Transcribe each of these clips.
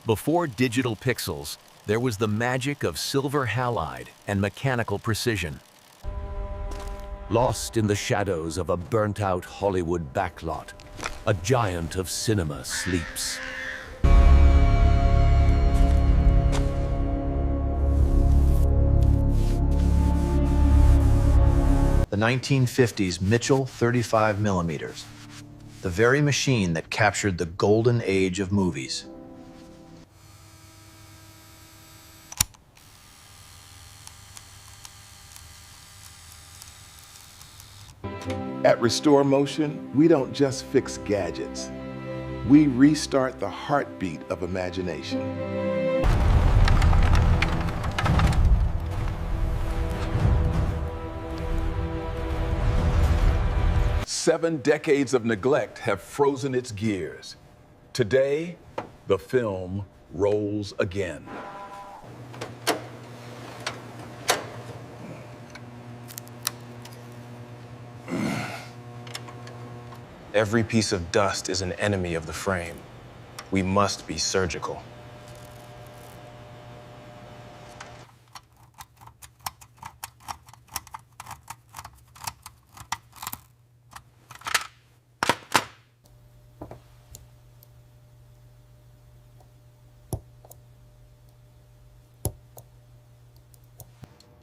Before digital pixels, there was the magic of silver halide and mechanical precision. Lost in the shadows of a burnt-out Hollywood backlot, a giant of cinema sleeps. The 1950s Mitchell 35mm, the very machine that captured the golden age of movies. At Restore Motion, we don't just fix gadgets. We restart the heartbeat of imagination. Seven decades of neglect have frozen its gears. Today, the film rolls again. Every piece of dust is an enemy of the frame. We must be surgical.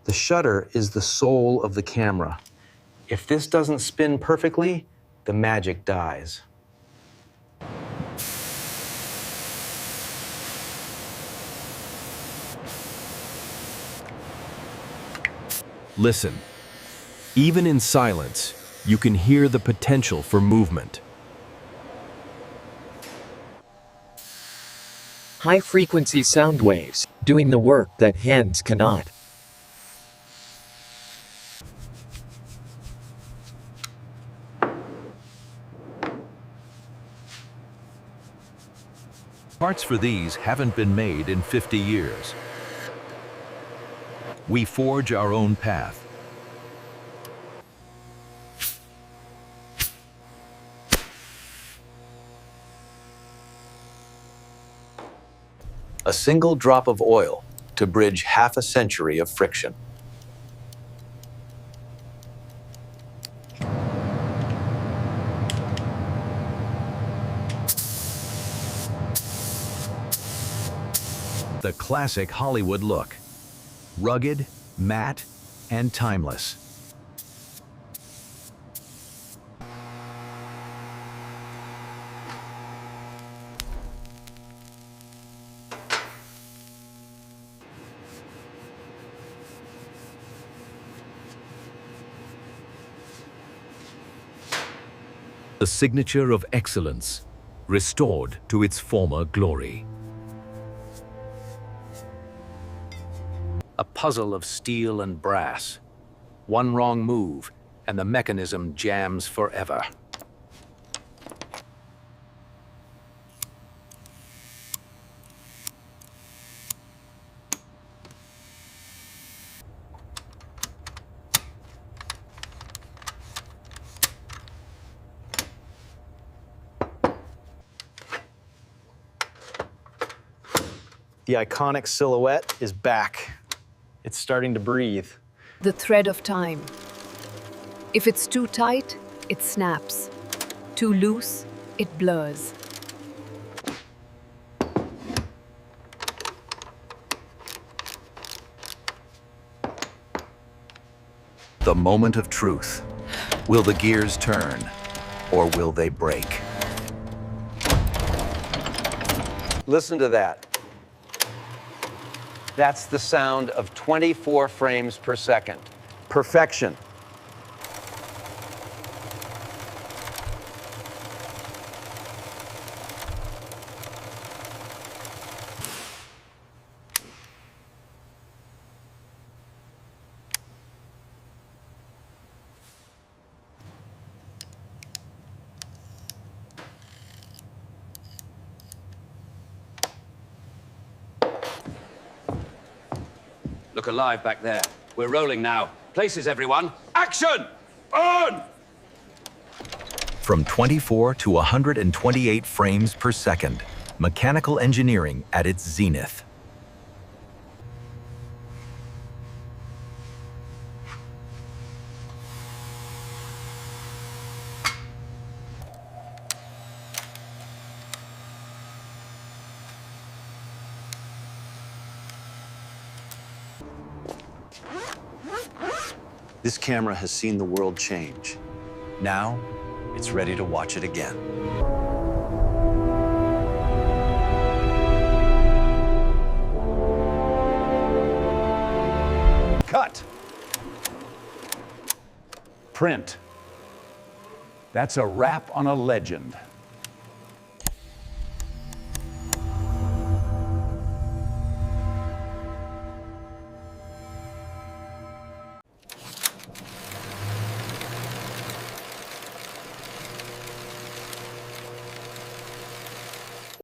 The shutter is the soul of the camera. If this doesn't spin perfectly, the magic dies. Listen. Even in silence, you can hear the potential for movement. High-frequency sound waves, doing the work that hands cannot. Parts for these haven't been made in 50 years. We forge our own path. A single drop of oil to bridge half a century of friction. The classic Hollywood look. Rugged, matte, and timeless. The signature of excellence, restored to its former glory. A puzzle of steel and brass. One wrong move, and the mechanism jams forever. The iconic silhouette is back. It's starting to breathe. The thread of time. If it's too tight, it snaps. Too loose, it blurs. The moment of truth. Will the gears turn, or will they break? Listen to that. That's the sound of 24 frames per second. Perfection. Look alive back there. We're rolling now. Places, everyone. Action! On! From 24 to 128 frames per second, Mechanical engineering at its zenith. This camera has seen the world change. Now, it's ready to watch it again. Cut. Print. That's a wrap on a legend.